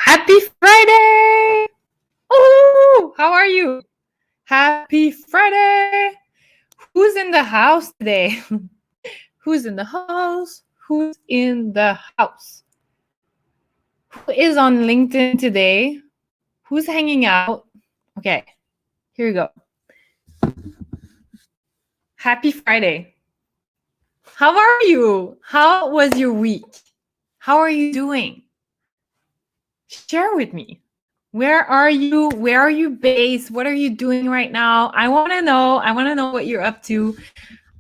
Happy Friday! Ooh, how are you? Happy Friday! Who's in the house today? Who's in the house? Who's in the house? Who is on LinkedIn today? Who's hanging out? Okay, here we go. Happy Friday. How are you? How was your week? How are you doing? Share with me. Where are you? Where are you based? What are you doing right now? I want to know. I want to know what you're up to.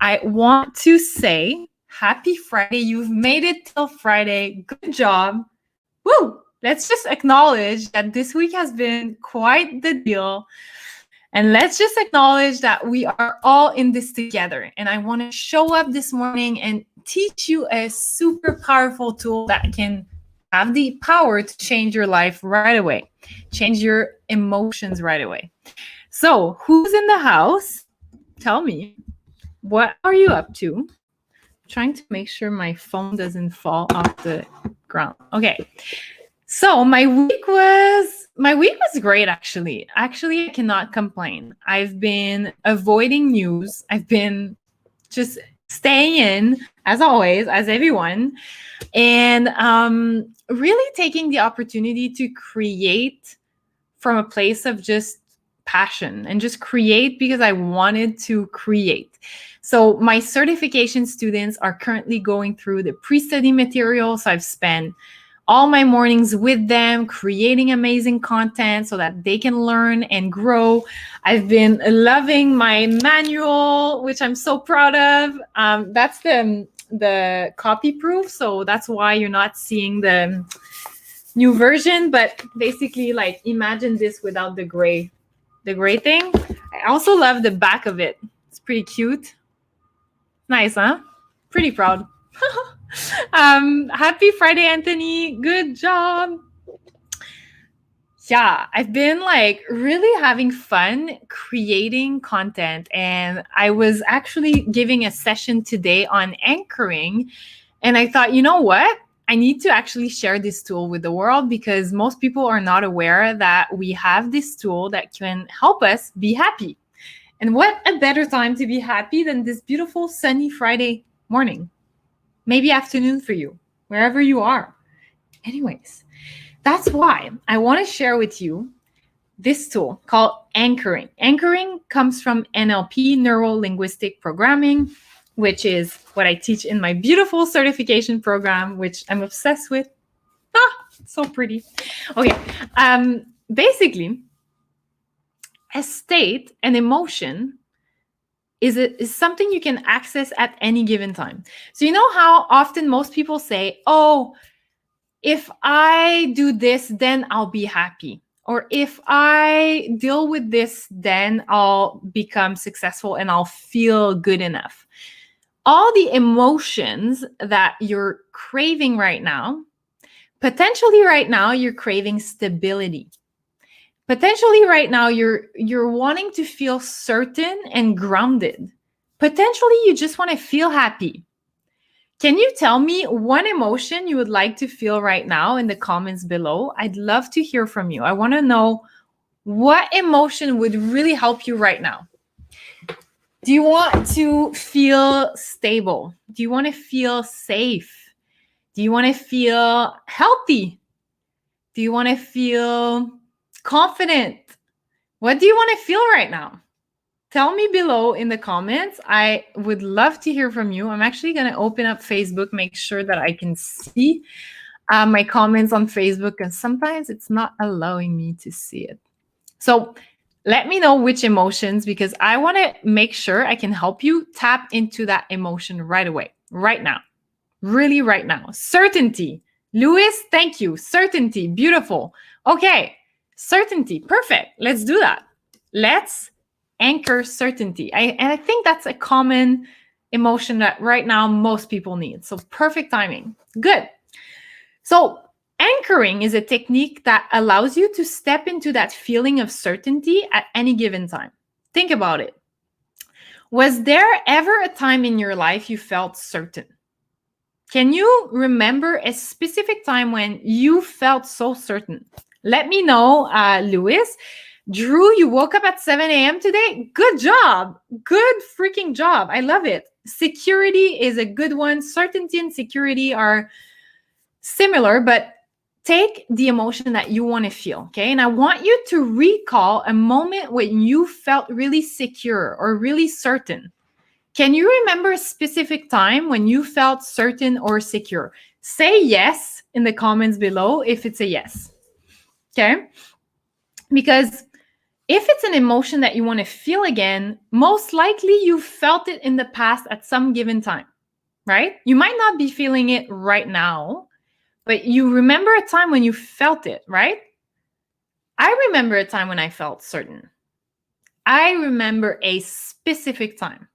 I want to say happy Friday. You've made it till Friday. Good job. Woo! Let's just acknowledge that this week has been quite the deal. And let's just acknowledge that we are all in this together. And I want to show up this morning and teach you a super powerful tool that can have the power to change your life right away, change your emotions right away. So, who's in the house? Tell me, what are you up to? I'm trying to make sure my phone doesn't fall off the ground. Okay. So my week was great actually. Actually, I cannot complain. I've been avoiding news. I've been just staying in as always, as everyone, and really taking the opportunity to create from a place of just passion and just create because I wanted to create. So my certification students are currently going through the pre-study material. So I've spent all my mornings with them, creating amazing content so that they can learn and grow. I've been loving my manual, which I'm so proud of. That's the copy proof, so that's why you're not seeing the new version. But basically, like, imagine this without the gray thing. I also love the back of it. It's pretty cute. Nice, huh? Pretty proud. Happy Friday, Anthony. Good job. Yeah, I've been like really having fun creating content. And I was actually giving a session today on anchoring. And I thought, you know what? I need to actually share this tool with the world because most people are not aware that we have this tool that can help us be happy. And what a better time to be happy than this beautiful sunny Friday morning, maybe afternoon for you, wherever you are. Anyways, that's why I want to share with you this tool called anchoring. Anchoring comes from NLP, Neuro Linguistic Programming, which is what I teach in my beautiful certification program, which I'm obsessed with. So pretty. Okay. Basically, a state, an emotion, is something you can access at any given time. So you know how often most people say, oh, if I do this, then I'll be happy. Or if I deal with this, then I'll become successful and I'll feel good enough. All the emotions that you're craving right now, potentially right now, you're craving stability. Potentially right now, you're wanting to feel certain and grounded. Potentially, you just want to feel happy. Can you tell me one emotion you would like to feel right now in the comments below? I'd love to hear from you. I want to know what emotion would really help you right now. Do you want to feel stable? Do you want to feel safe? Do you want to feel healthy? Do you want to feel confident? What do you want to feel right now? Tell me below in the comments. I would love to hear from you. I'm actually going to open up Facebook, make sure that I can see my comments on Facebook, and sometimes it's not allowing me to see it. So let me know which emotions, because I want to make sure I can help you tap into that emotion right away, right now, really right now. Certainty. Louis, thank you. Certainty. Beautiful. Okay. Certainty. Perfect. Let's do that. Let's anchor certainty. And I think that's a common emotion that right now most people need. So perfect timing. Good. So anchoring is a technique that allows you to step into that feeling of certainty at any given time. Think about it. Was there ever a time in your life you felt certain? Can you remember a specific time when you felt so certain? Let me know, Lewis. Drew, you woke up at 7 a.m. today? Good job. Good freaking job. I love it. Security is a good one. Certainty and security are similar, but take the emotion that you want to feel, okay? And I want you to recall a moment when you felt really secure or really certain. Can you remember a specific time when you felt certain or secure? Say yes in the comments below if it's a yes, okay? Because if it's an emotion that you want to feel again, most likely you felt it in the past at some given time, right? You might not be feeling it right now, but you remember a time when you felt it, right? I remember a time when I felt certain. I remember a specific time.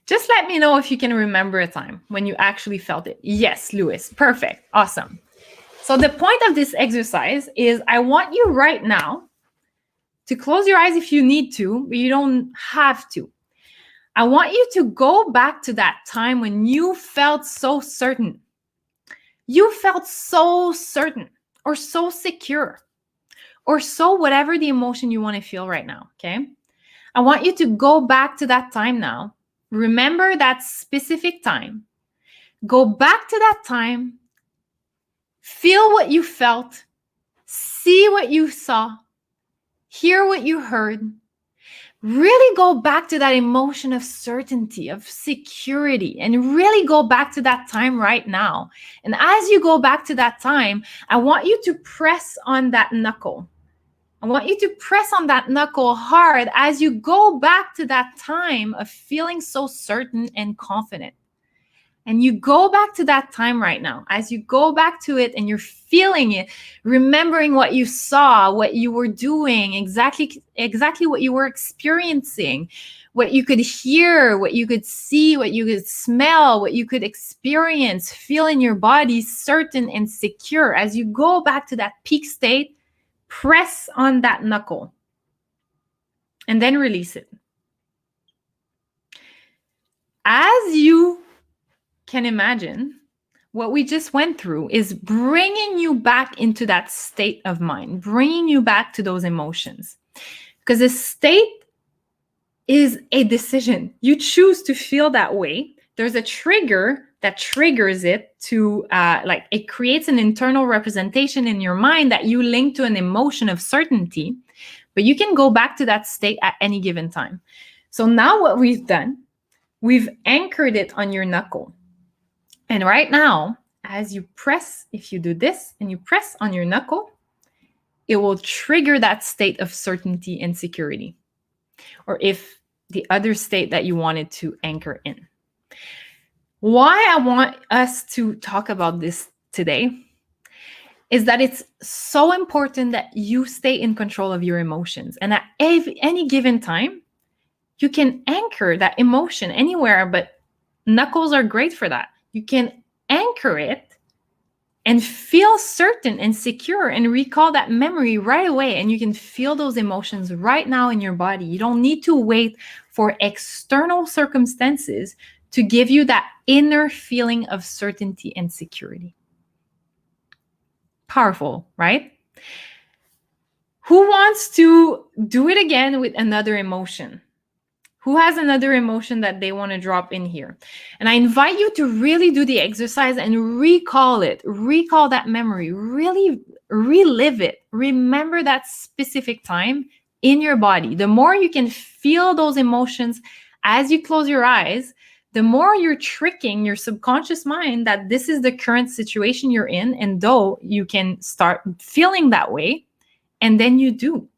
Just let me know if you can remember a time when you actually felt it. Yes, Lewis. Perfect. Awesome. So the point of this exercise is I want you right now to close your eyes if you need to, but you don't have to. I want you to go back to that time when you felt so certain. You felt so certain or so secure or so whatever the emotion you want to feel right now, okay? I want you to go back to that time now. Remember that specific time. Go back to that time. Feel what you felt. See what you saw. Hear what you heard. Really go back to that emotion of certainty, of security, and really go back to that time right now. And as you go back to that time, I want you to press on that knuckle. I want you to press on that knuckle hard as you go back to that time of feeling so certain and confident. And you go back to that time right now. As you go back to it and you're feeling it, remembering what you saw, what you were doing, exactly what you were experiencing, what you could hear, what you could see, what you could smell, what you could experience, feel in your body, certain and secure. As you go back to that peak state, press on that knuckle and then release it. As you can imagine, what we just went through is bringing you back into that state of mind, bringing you back to those emotions. Because a state is a decision. You choose to feel that way. There's a trigger that triggers it to it creates an internal representation in your mind that you link to an emotion of certainty, but you can go back to that state at any given time. So now what we've done, we've anchored it on your knuckle. And right now, as you press, if you do this and you press on your knuckle, it will trigger that state of certainty and security. Or if the other state that you wanted to anchor in. Why I want us to talk about this today is that it's so important that you stay in control of your emotions. And at any given time, you can anchor that emotion anywhere, but knuckles are great for that. You can anchor it and feel certain and secure and recall that memory right away. And you can feel those emotions right now in your body. You don't need to wait for external circumstances to give you that inner feeling of certainty and security. Powerful, right? Who wants to do it again with another emotion? Who has another emotion that they want to drop in here? And I invite you to really do the exercise and recall it. Recall that memory. Really relive it. Remember that specific time in your body. The more you can feel those emotions as you close your eyes, the more you're tricking your subconscious mind that this is the current situation you're in. And though you can start feeling that way, and then you do.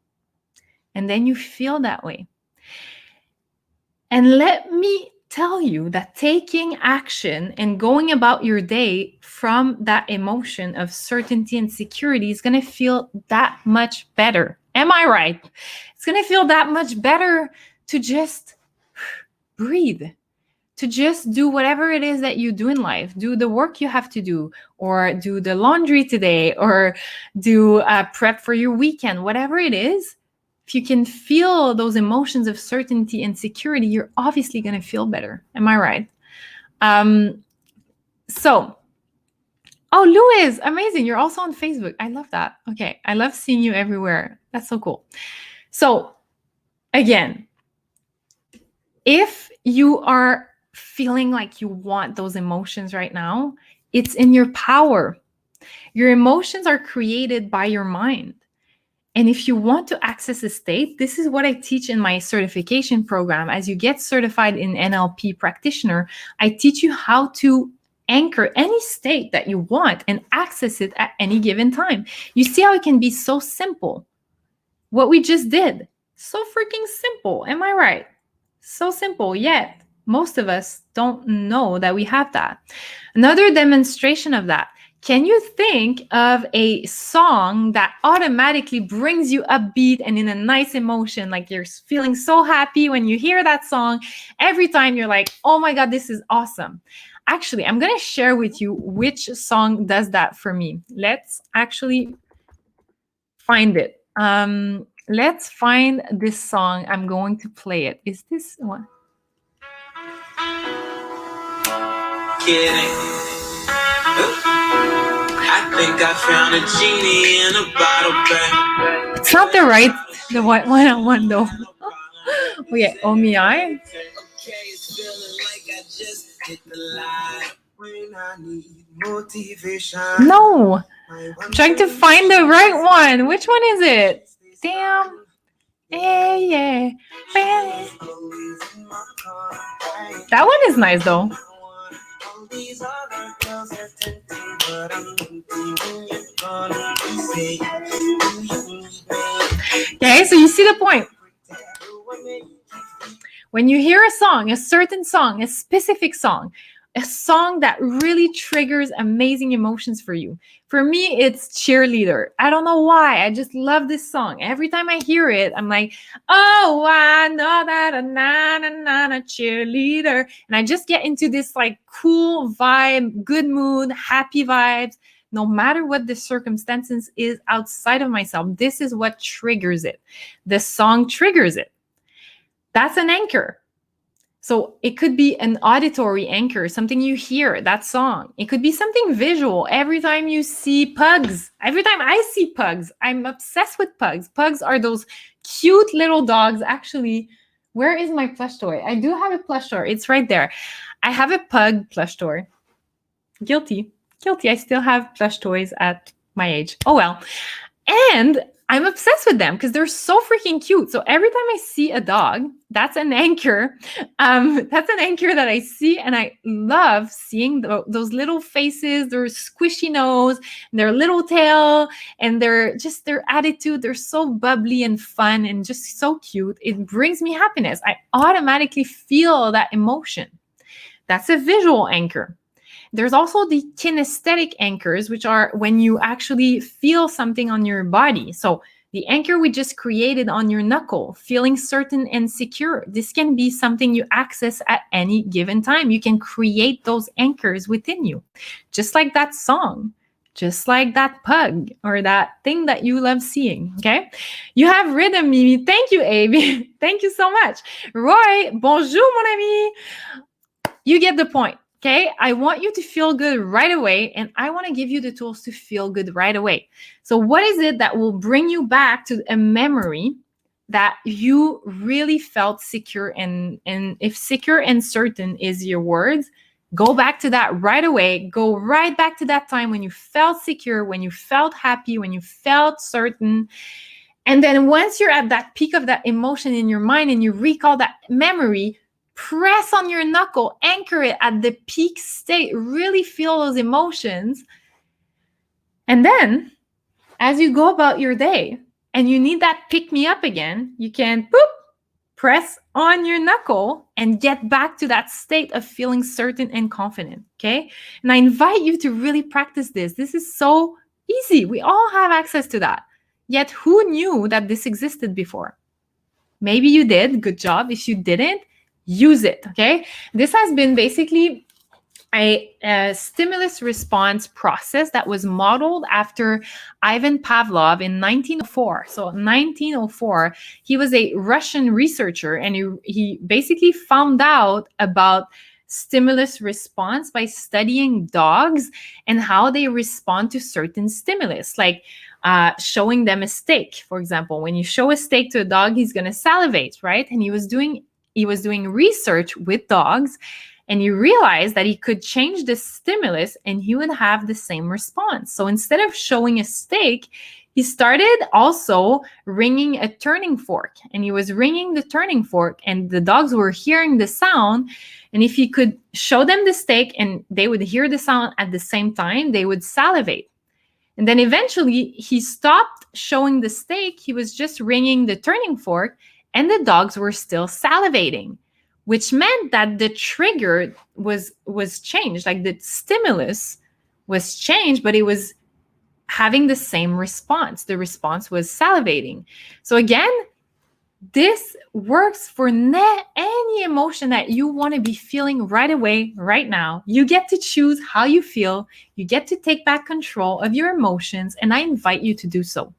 And then you feel that way. And let me tell you that taking action and going about your day from that emotion of certainty and security is going to feel that much better. Am I right? It's going to feel that much better to just breathe, to just do whatever it is that you do in life. Do the work you have to do, or do the laundry today, or do prep for your weekend, whatever it is. If you can feel those emotions of certainty and security, you're obviously going to feel better. Am I right? So, oh, Louis, amazing. You're also on Facebook. I love that. Okay. I love seeing you everywhere. That's so cool. So, again, if you are feeling like you want those emotions right now, it's in your power. Your emotions are created by your mind. And if you want to access a state, this is what I teach in my certification program. As you get certified in NLP practitioner, I teach you how to anchor any state that you want and access it at any given time. You see how it can be so simple. What we just did, so freaking simple. Am I right? So simple, yet most of us don't know that we have that. Another demonstration of that. Can you think of a song that automatically brings you upbeat and in a nice emotion? Like you're feeling so happy when you hear that song. Every time you're like, oh my God, this is awesome. Actually, I'm going to share with you which song does that for me. Let's actually find it. Let's find this song. I'm going to play it. Is this one? Kidding. I think I found a genie in a bottle, babe. It's not the right, the one though. Okay, Omiai. No, I'm trying to find the right one. Which one is it? Damn. Yeah. That one is nice though. Okay, so you see the point. When you hear a song, a certain song, a specific song, a song that really triggers amazing emotions for you. For me, it's Cheerleader. I don't know why. I just love this song. Every time I hear it, I'm like, oh, I know that a na cheerleader. And I just get into this like cool vibe, good mood, happy vibes. No matter what the circumstances is outside of myself, this is what triggers it. The song triggers it. That's an anchor. So it could be an auditory anchor, something you hear, that song. It could be something visual. Every time you see pugs, every time I see pugs, I'm obsessed with pugs. Pugs are those cute little dogs. Actually, where is my plush toy? I do have a plush toy. It's right there. I have a pug plush toy. Guilty. I still have plush toys at my age. Oh well. And I'm obsessed with them because they're so freaking cute. So every time I see a dog, that's an anchor. That's an anchor that I see, and I love seeing those little faces, their squishy nose, their little tail, and their attitude. They're so bubbly and fun and just so cute. It brings me happiness. I automatically feel that emotion. That's a visual anchor. There's also the kinesthetic anchors, which are when you actually feel something on your body. So the anchor we just created on your knuckle, feeling certain and secure. This can be something you access at any given time. You can create those anchors within you, just like that song, just like that pug or that thing that you love seeing, okay? You have rhythm, Mimi. Thank you, Abe. Thank you so much. Roy, bonjour, mon ami. You get the point. Okay, I want you to feel good right away, and I want to give you the tools to feel good right away. So what is it that will bring you back to a memory that you really felt secure? And if secure and certain is your words, go back to that right away. Go right back to that time when you felt secure, when you felt happy, when you felt certain. And then once you're at that peak of that emotion in your mind and you recall that memory, press on your knuckle, anchor it at the peak state, really feel those emotions. And then as you go about your day and you need that pick me up again, you can press on your knuckle and get back to that state of feeling certain and confident, okay? And I invite you to really practice this. This is so easy. We all have access to that. Yet who knew that this existed before? Maybe you did. Good job. If you didn't, use it, okay? This has been basically a stimulus response process that was modeled after Ivan Pavlov in 1904. So 1904, he was a Russian researcher, and he basically found out about stimulus response by studying dogs and how they respond to certain stimulus, like showing them a steak, for example. When you show a steak to a dog, he's going to salivate, right? And he was doing research with dogs, and he realized that he could change the stimulus and he would have the same response. So instead of showing a steak, he started also ringing a turning fork, and he was ringing the turning fork, and the dogs were hearing the sound. And if he could show them the steak and they would hear the sound at the same time, they would salivate. And then eventually he stopped showing the steak. He was just ringing the turning fork, and the dogs were still salivating, which meant that the trigger was changed. Like the stimulus was changed, but it was having the same response. The response was salivating. So again, this works for any emotion that you want to be feeling right away, right now. You get to choose how you feel. You get to take back control of your emotions, and I invite you to do so.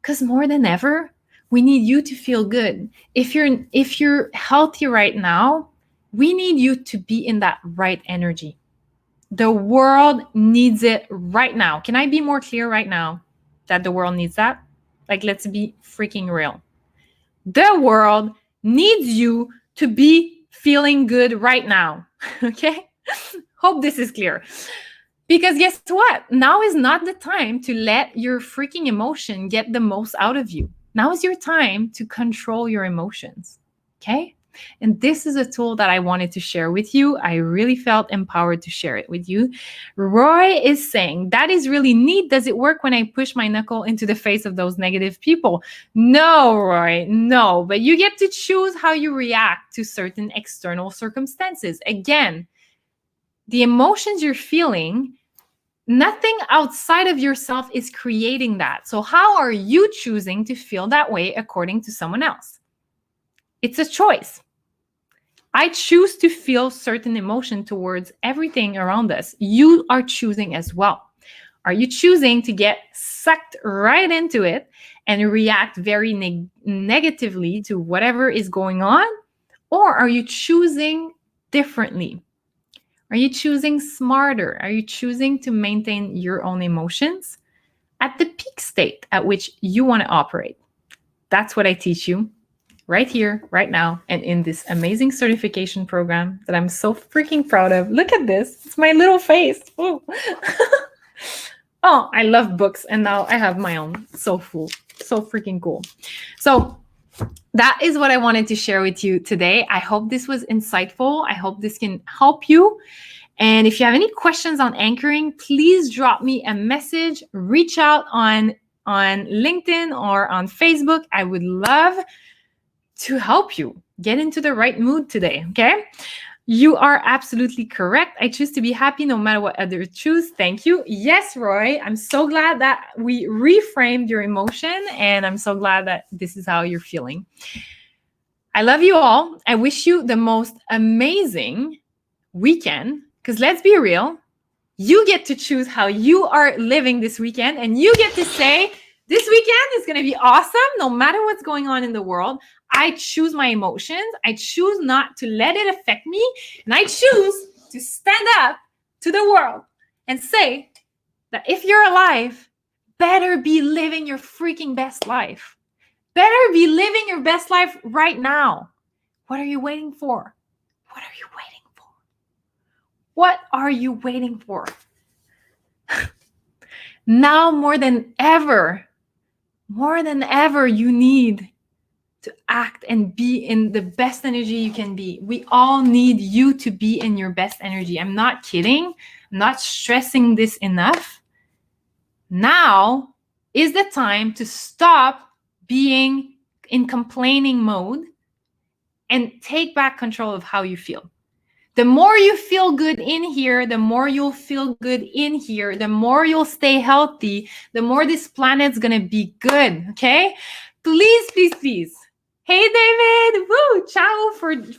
Because more than ever, we need you to feel good. If you're healthy right now, we need you to be in that right energy. The world needs it right now. Can I be more clear right now that the world needs that? Like, let's be freaking real. The world needs you to be feeling good right now. Okay? Hope this is clear. Because guess what? Now is not the time to let your freaking emotion get the most out of you. Now is your time to control your emotions. Okay? And this is a tool that I wanted to share with you. I really felt empowered to share it with you. Roy is saying, that is really neat. Does it work when I push my knuckle into the face of those negative people? No, Roy, no. But you get to choose how you react to certain external circumstances. Again, the emotions you're feeling, nothing outside of yourself is creating that. So how are you choosing to feel that way according to someone else? It's a choice. I choose to feel certain emotion towards everything around us. You are choosing as well. Are you choosing to get sucked right into it and react very negatively to whatever is going on? Or are you choosing differently? Are you choosing smarter? Are you choosing to maintain your own emotions at the peak state at which you want to operate? That's what I teach you right here, right now, and in this amazing certification program that I'm so freaking proud of. Look at this. It's my little face. Oh, oh, I love books, and now I have my own. So cool. So freaking cool. So that is what I wanted to share with you today. I hope this was insightful. I hope this can help you. And if you have any questions on anchoring, please drop me a message. Reach out on LinkedIn or on Facebook. I would love to help you get into the right mood today, okay? You are absolutely correct. I choose to be happy no matter what others choose. Thank you. Yes, Roy, I'm so glad that we reframed your emotion, and I'm so glad that this is how you're feeling. I love you all. I wish you the most amazing weekend, because let's be real, you get to choose how you are living this weekend, and you get to say, this weekend is going to be awesome no matter what's going on in the world. I choose my emotions. I choose not to let it affect me. And I choose to stand up to the world and say that if you're alive, better be living your freaking best life. Better be living your best life right now. What are you waiting for? What are you waiting for? What are you waiting for? Now more than ever, you need to act and be in the best energy you can be. We all need you to be in your best energy. I'm not kidding. I'm not stressing this enough. Now is the time to stop being in complaining mode and take back control of how you feel. The more you feel good in here, the more you'll feel good in here, the more you'll stay healthy, the more this planet's going to be good, okay? Please, please, please. Hey, David. Woo! Ciao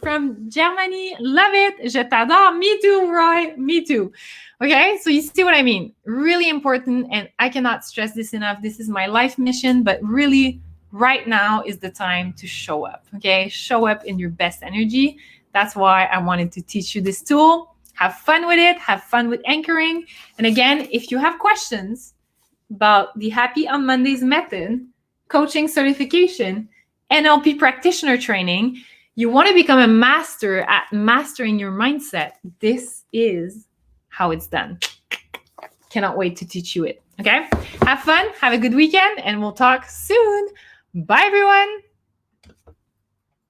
from Germany. Love it. Je t'adore. Me too, Roy. Me too. Okay? So you see what I mean? Really important, and I cannot stress this enough. This is my life mission, but really right now is the time to show up, okay? Show up in your best energy. That's why I wanted to teach you this tool. Have fun with it. Have fun with anchoring. And again, if you have questions about the Happy on Mondays method, coaching certification, NLP practitioner training, you want to become a master at mastering your mindset, this is how it's done. Cannot wait to teach you it. Okay? Have fun. Have a good weekend, and we'll talk soon. Bye, everyone.